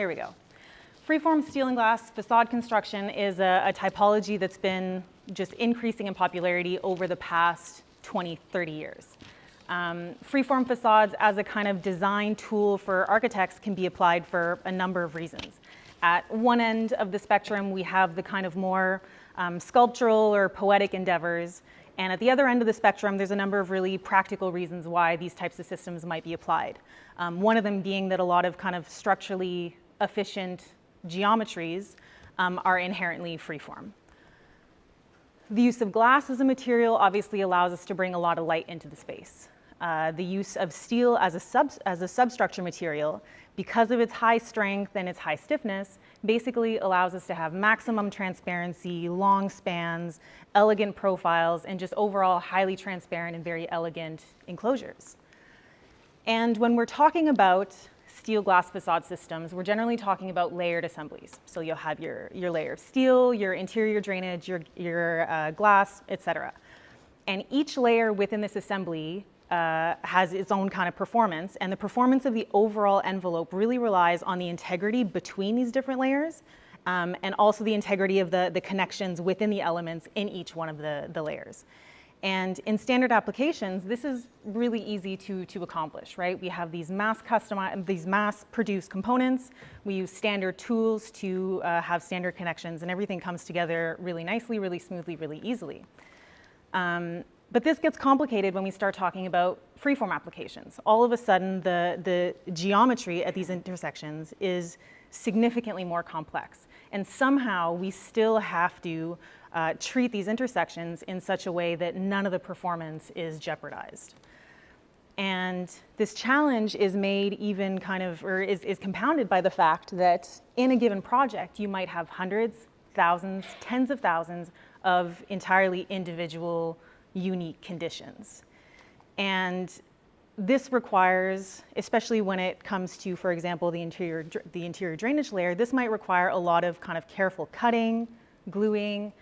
There we go. Freeform steel and glass facade construction is a typology that's been just increasing in popularity over the past 20, 30 years. Freeform facades as a kind of design tool for architects can be applied for a number of reasons. At one end of the spectrum, we have the kind of more sculptural or poetic endeavors. And at the other end of the spectrum, there's a number of really practical reasons why these types of systems might be applied. One of them being that a lot of kind of structurally efficient geometries are inherently freeform. The use of glass as a material obviously allows us to bring a lot of light into the space. The use of steel as a substructure material, because of its high strength and its high stiffness, basically allows us to have maximum transparency, long spans, elegant profiles, and just overall highly transparent and very elegant enclosures. And when we're talking about steel glass facade systems, we're generally talking about layered assemblies. So you'll have your layer of steel, your interior drainage, your glass, etc. And each layer within this assembly has its own kind of performance, and the performance of the overall envelope really relies on the integrity between these different layers, and also the integrity of the connections within the elements in each one of the layers. And in standard applications, this is really easy to accomplish, right? We have these mass-produced components. We use standard tools to have standard connections, and everything comes together really nicely, really smoothly, really easily. But this gets complicated when we start talking about freeform applications. All of a sudden, the geometry at these intersections is significantly more complex. And somehow, we still have to treat these intersections in such a way that none of the performance is jeopardized. And this challenge is made even kind of, or is compounded by the fact that in a given project, you might have hundreds, thousands, tens of thousands of entirely individual unique conditions. And this requires, especially when it comes to, for example, the interior drainage layer, this might require a lot of kind of careful cutting, gluing,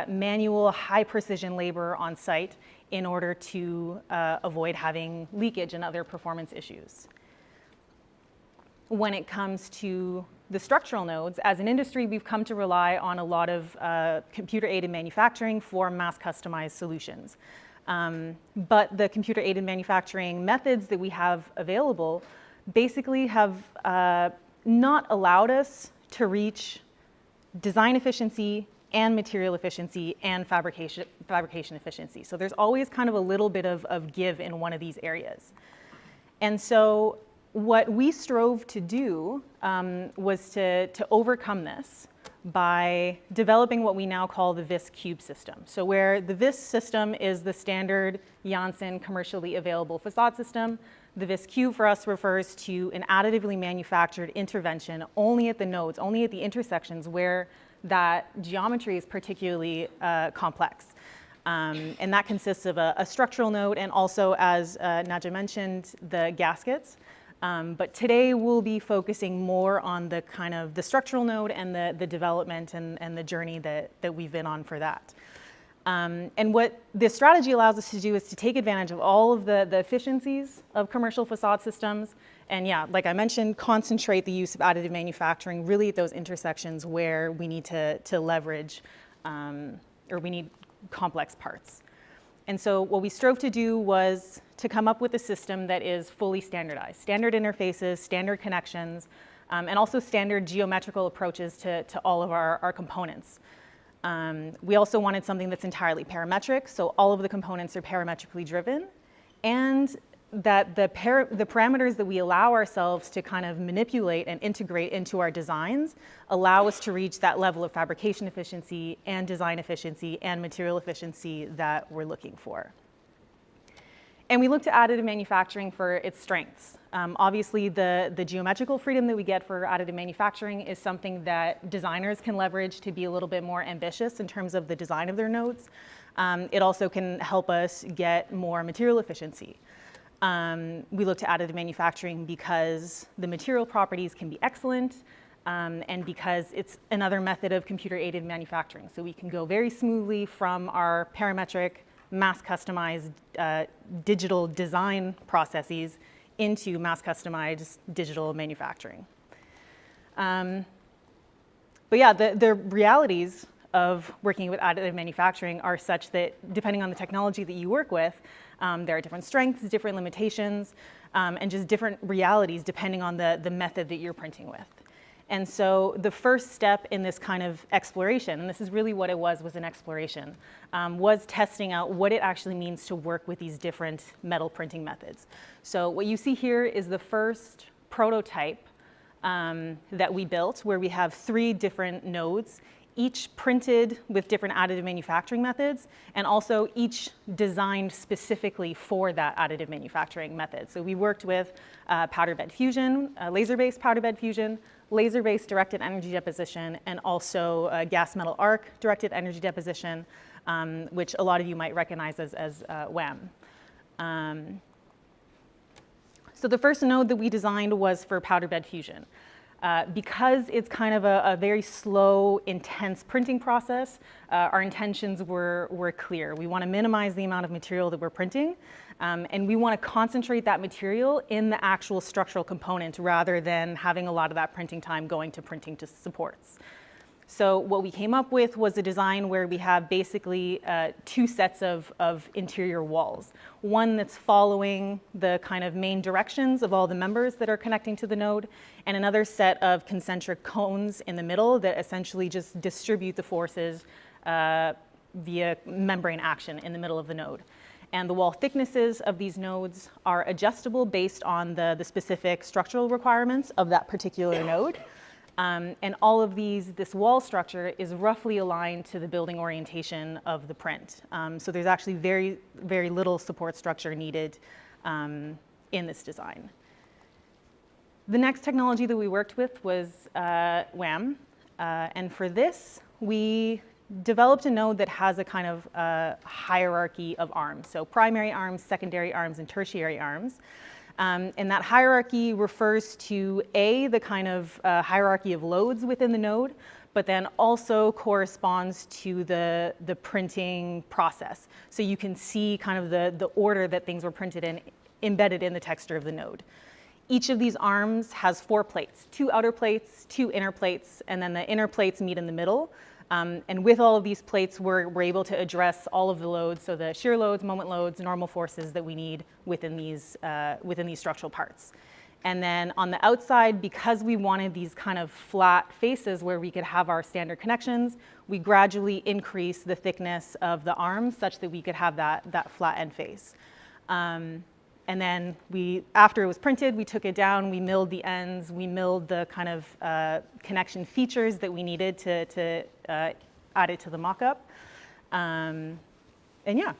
manual high precision labor on site in order to avoid having leakage and other performance issues. When it comes to the structural nodes, as an industry, we've come to rely on a lot of computer-aided manufacturing for mass-customized solutions. But the computer-aided manufacturing methods that we have available basically have not allowed us to reach design efficiency and material efficiency and fabrication efficiency. So there's always kind of a little bit of give in one of these areas. And so what we strove to do was to overcome this by developing what we now call the Viscube system. So where the Vis system is the standard Janssen commercially available facade system, the Viscube for us refers to an additively manufactured intervention only at the nodes, only at the intersections where that geometry is particularly complex. And that consists of a structural node and also, as Nadja mentioned, the gaskets. But today we'll be focusing more on the kind of the structural node and the development and the journey that we've been on for that. And what this strategy allows us to do is to take advantage of all of the efficiencies of commercial facade systems. And yeah, like I mentioned, concentrate the use of additive manufacturing really at those intersections where we need to leverage or we need complex parts. And so what we strove to do was to come up with a system that is fully standardized. Standard interfaces, standard connections, and also standard geometrical approaches to all of our components. We also wanted something that's entirely parametric, so all of the components are parametrically driven, and that the parameters that we allow ourselves to kind of manipulate and integrate into our designs allow us to reach that level of fabrication efficiency and design efficiency and material efficiency that we're looking for. And we look to additive manufacturing for its strengths. Obviously, the geometrical freedom that we get for additive manufacturing is something that designers can leverage to be a little bit more ambitious in terms of the design of their nodes. It also can help us get more material efficiency. We look to additive manufacturing because the material properties can be excellent, and because it's another method of computer-aided manufacturing. So we can go very smoothly from our parametric, mass-customized digital design processes into mass-customized digital manufacturing. But yeah, the realities of working with additive manufacturing are such that depending on the technology that you work with, there are different strengths, different limitations, and just different realities depending on the method that you're printing with. And so the first step in this kind of exploration, and this is really what it was an exploration, was testing out what it actually means to work with these different metal printing methods. So what you see here is the first prototype that we built, where we have 3 different nodes, each printed with different additive manufacturing methods, and also each designed specifically for that additive manufacturing method. So we worked with powder bed fusion, laser-based powder bed fusion, laser-based directed energy deposition, and also gas metal arc directed energy deposition, which a lot of you might recognize as WAM. So the first node that we designed was for powder bed fusion. Because it's kind of a very slow, intense printing process, our intentions were clear. We want to minimize the amount of material that we're printing, and we want to concentrate that material in the actual structural component rather than having a lot of that printing time going to printing to supports. So what we came up with was a design where we have basically 2 sets of interior walls. One that's following the kind of main directions of all the members that are connecting to the node, and another set of concentric cones in the middle that essentially just distribute the forces via membrane action in the middle of the node. And the wall thicknesses of these nodes are adjustable based on the specific structural requirements of that particular node. And all of this wall structure is roughly aligned to the building orientation of the print. So there's actually very, very little support structure needed in this design. The next technology that we worked with was WAM. And for this, we developed a node that has a kind of hierarchy of arms. So primary arms, secondary arms, and tertiary arms. And that hierarchy refers to the kind of hierarchy of loads within the node, but then also corresponds to the printing process. So you can see kind of the order that things were printed in, embedded in the texture of the node. Each of these arms has 4 plates, 2 outer plates, 2 inner plates, and then the inner plates meet in the middle. And with all of these plates, we're able to address all of the loads, so the shear loads, moment loads, normal forces that we need within these structural parts. And then on the outside, because we wanted these kind of flat faces where we could have our standard connections, we gradually increase the thickness of the arms such that we could have that flat end face. And then after it was printed, we took it down, we milled the ends, we milled the kind of connection features that we needed to add it to the mock-up. And yeah.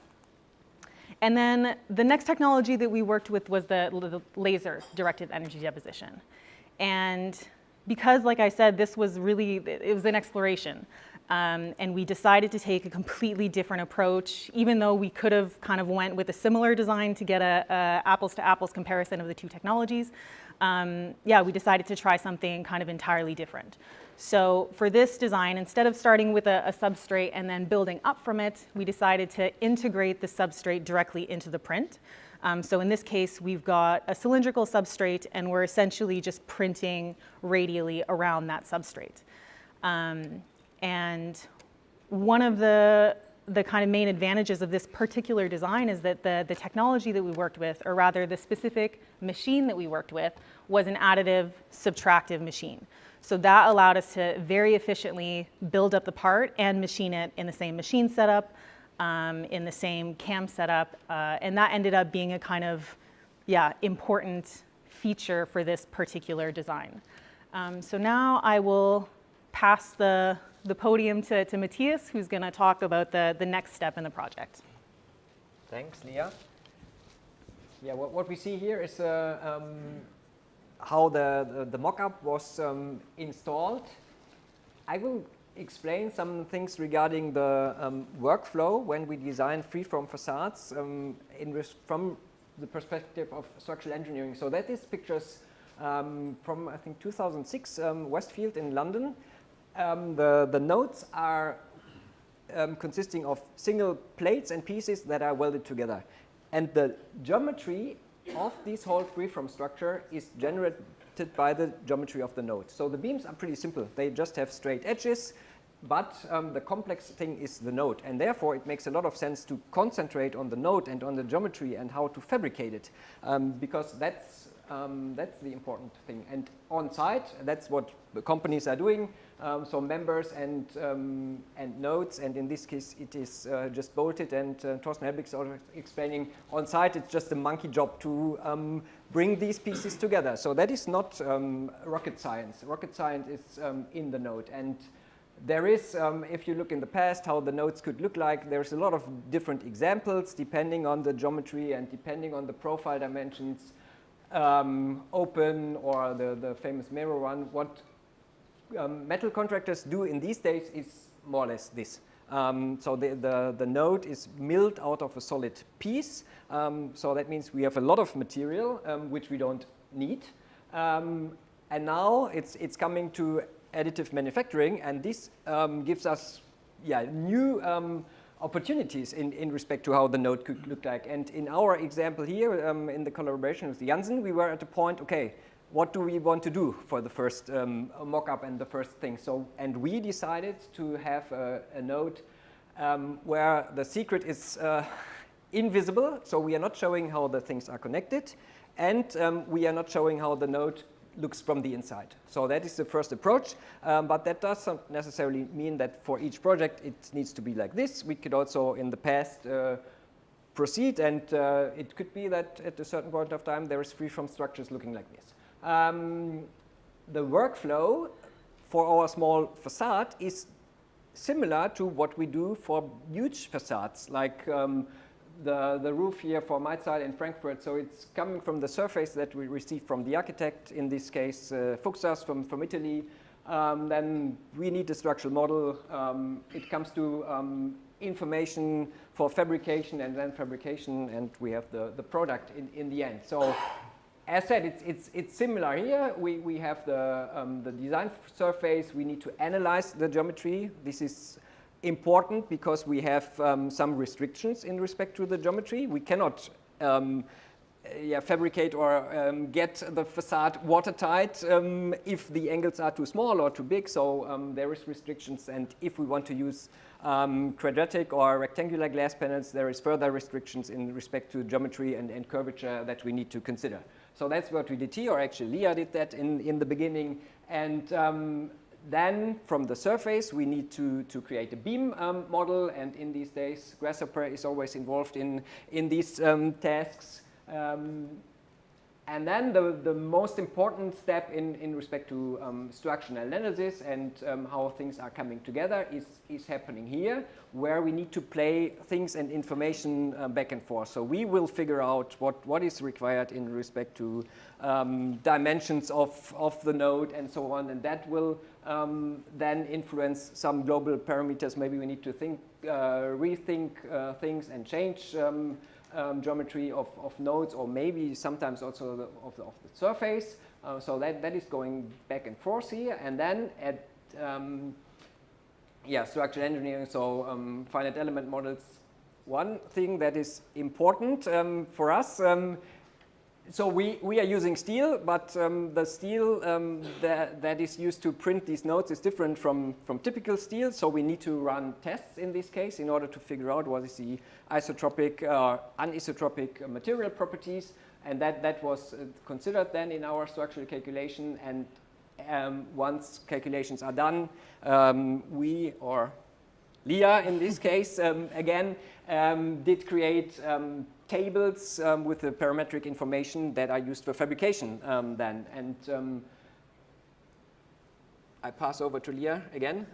And then the next technology that we worked with was the laser-directed energy deposition. And because, like I said, it was an exploration. And we decided to take a completely different approach, even though we could have kind of went with a similar design to get a apples-to-apples comparison of the 2 technologies. We decided to try something kind of entirely different. So for this design, instead of starting with a substrate and then building up from it, we decided to integrate the substrate directly into the print. So in this case, we've got a cylindrical substrate, and we're essentially just printing radially around that substrate. And one of the kind of main advantages of this particular design is that the technology that we worked with, or rather the specific machine that we worked with, was an additive subtractive machine. So that allowed us to very efficiently build up the part and machine it in the same machine setup, in the same cam setup, and that ended up being a kind of, important feature for this particular design. So now I will pass the podium to Matthias, who's going to talk about the next step in the project. Thanks, Leah. Yeah, what we see here is how the mock-up was installed. I will explain some things regarding the workflow when we design freeform facades from the perspective of structural engineering. So that is pictures from, I think, 2006, Westfield in London. The nodes are consisting of single plates and pieces that are welded together. And the geometry of this whole freeform structure is limited by the geometry of the node. So the beams are pretty simple. They just have straight edges, but the complex thing is the node. And therefore, it makes a lot of sense to concentrate on the node and on the geometry and how to fabricate it, because that's the important thing. And on site, that's what the companies are doing. So members and nodes, and in this case, it is just bolted. And Thorsten Helbig is always explaining on site, it's just a monkey job to bring these pieces together. So that is not rocket science. Rocket science is in the node. And there is, if you look in the past, how the nodes could look like, there's a lot of different examples depending on the geometry and depending on the profile dimensions. Open or the famous mirror one. What metal contractors do in these days is more or less this. So the node is milled out of a solid piece. So that means we have a lot of material which we don't need. And now it's coming to additive manufacturing, and this gives us new opportunities in respect to how the node could look like. And in our example here, in the collaboration with Janssen, we were at the point, okay, what do we want to do for the first mock-up and the first thing? So, and we decided to have a node where the secret is invisible, so we are not showing how the things are connected, and we are not showing how the node looks from the inside. So that is the first approach, but that doesn't necessarily mean that for each project it needs to be like this. We could also in the past proceed, and it could be that at a certain point of time there is freeform structures looking like this. The workflow for our small facade is similar to what we do for huge facades, like the roof here for my side in Frankfurt. So it's coming from the surface that we received from the architect, in this case Fuchsas from Italy. Then we need a structural model. It comes to information for fabrication and then fabrication, and we have the product in the end. So as said, it's similar here. We have the design surface. We need to analyze the geometry. This is important because we have some restrictions in respect to the geometry. We cannot fabricate or get the facade watertight if the angles are too small or too big. So there is restrictions, and if we want to use quadratic or rectangular glass panels, there is further restrictions in respect to geometry and curvature that we need to consider. So that's what we did here, or actually Leah did that in the beginning. And then from the surface, we need to create a beam model. And in these days, Grasshopper is always involved in these tasks. And then the most important step in respect to structural analysis and how things are coming together is happening here, where we need to play things and information back and forth. So we will figure out what is required in respect to dimensions of the node and so on, and that will then influence some global parameters. Maybe we need to rethink things and change geometry of nodes, or maybe sometimes also of the surface. So that is going back and forth here. And then at structural engineering, so finite element models, one thing that is important for us, so we are using steel, but the steel that is used to print these nodes is different from typical steel. So we need to run tests in this case in order to figure out what is the isotropic or anisotropic material properties. And that was considered then in our structural calculation. And once calculations are done, we, or Leah in this case, again, did create tables with the parametric information that are used for fabrication then. And I pass over to Leah again.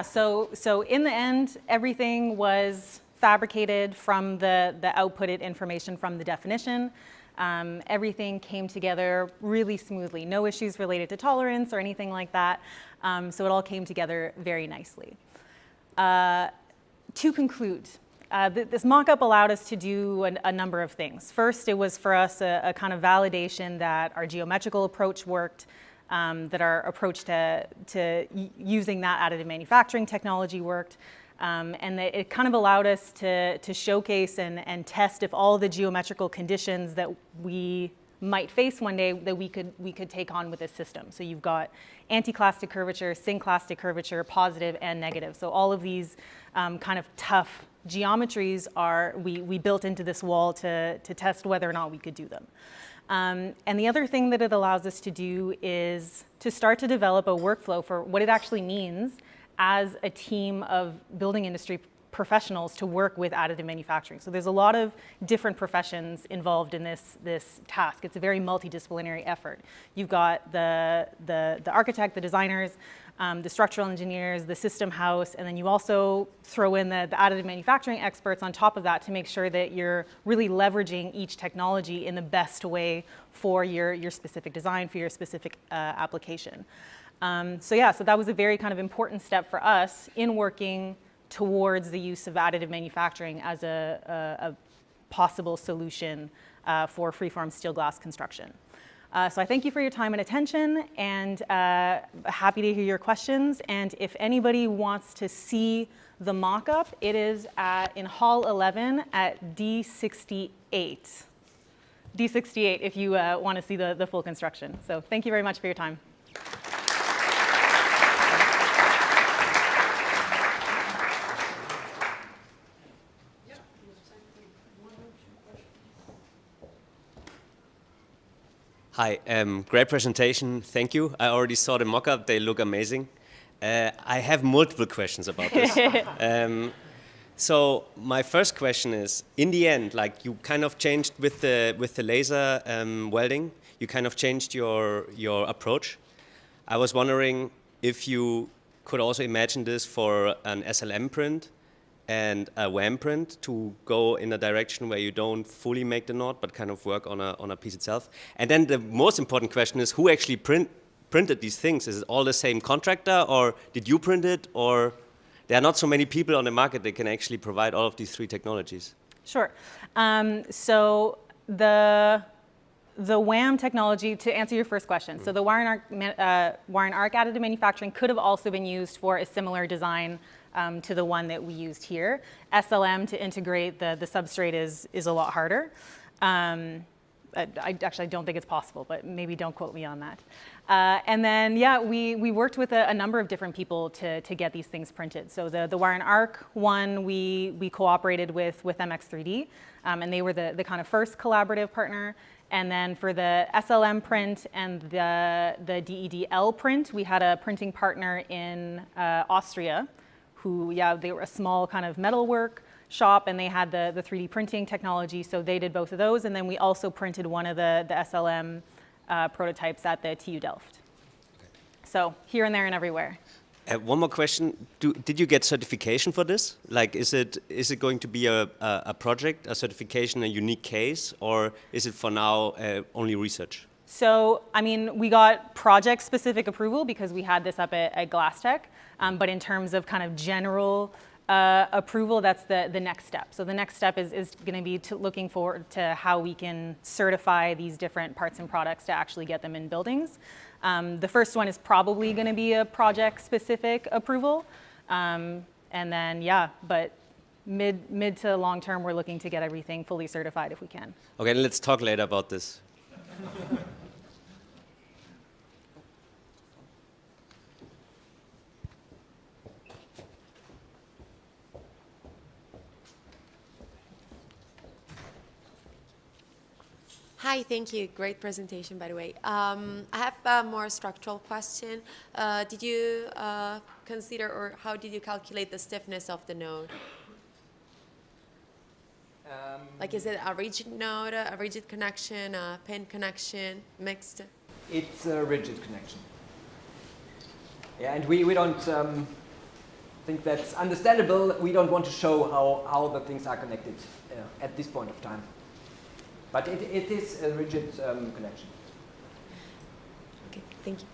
So in the end, everything was fabricated from the outputted information from the definition. Everything came together really smoothly. No issues related to tolerance or anything like that. So it all came together very nicely. To conclude, this mock-up allowed us to do a number of things. First, it was for us a kind of validation that our geometrical approach worked, that our approach to using that additive manufacturing technology worked. And it kind of allowed us to showcase and test if all the geometrical conditions that we might face one day that we could take on with this system. So you've got anticlastic curvature, synclastic curvature, positive and negative. So all of these kind of tough geometries we built into this wall to test whether or not we could do them. And the other thing that it allows us to do is to start to develop a workflow for what it actually means as a team of building industry professionals to work with additive manufacturing. So there's a lot of different professions involved in this task. It's a very multidisciplinary effort. You've got the architect, the designers, the structural engineers, the system house, and then you also throw in the additive manufacturing experts on top of that to make sure that you're really leveraging each technology in the best way for your specific design, for your specific application. So that was a very kind of important step for us in working towards the use of additive manufacturing as a possible solution for freeform steel glass construction. So I thank you for your time and attention, and happy to hear your questions. And if anybody wants to see the mock-up, it is in Hall 11 at D68. D68 if you want to see the full construction. So thank you very much for your time. Hi, great presentation, thank you. I already saw the mock-up, they look amazing. I have multiple questions about this. So my first question is, in the end, like you kind of changed with the laser welding, you kind of changed your approach. I was wondering if you could also imagine this for an SLM print and a WAM print to go in a direction where you don't fully make the knot, but kind of work on a piece itself. And then the most important question is, who actually printed these things? Is it all the same contractor, or did you print it, or there are not so many people on the market that can actually provide all of these three technologies? Sure. So the WAM technology, to answer your first question, so the wire and arc additive manufacturing could have also been used for a similar design to the one that we used here. SLM to integrate the substrate is a lot harder. I actually don't think it's possible, but maybe don't quote me on that. And then, we worked with a number of different people to get these things printed. So the wire and arc one, we cooperated with MX3D, and they were the kind of first collaborative partner. And then for the SLM print and the DEDL print, we had a printing partner in Austria, who, they were a small kind of metalwork shop, and they had the 3D printing technology, so they did both of those. And then we also printed one of the SLM prototypes at the TU Delft. Okay. So here and there and everywhere. One more question. Did you get certification for this? Like, is it going to be a project, a certification, a unique case, or is it for now only research? So, I mean, we got project-specific approval because we had this up at GlassTech, but in terms of kind of general approval, that's the next step. So the next step is going to be looking forward to how we can certify these different parts and products to actually get them in buildings. The first one is probably going to be a project-specific approval, and then, but mid to long term, we're looking to get everything fully certified if we can. Okay, let's talk later about this. Hi, thank you. Great presentation, by the way. I have a more structural question. Did you consider, or how did you calculate the stiffness of the node? Like, is it a rigid node, a rigid connection, a pin connection, mixed? It's a rigid connection. Yeah, and we don't think that's understandable. We don't want to show how the things are connected at this point of time. But it is a rigid connection. Okay, thank you.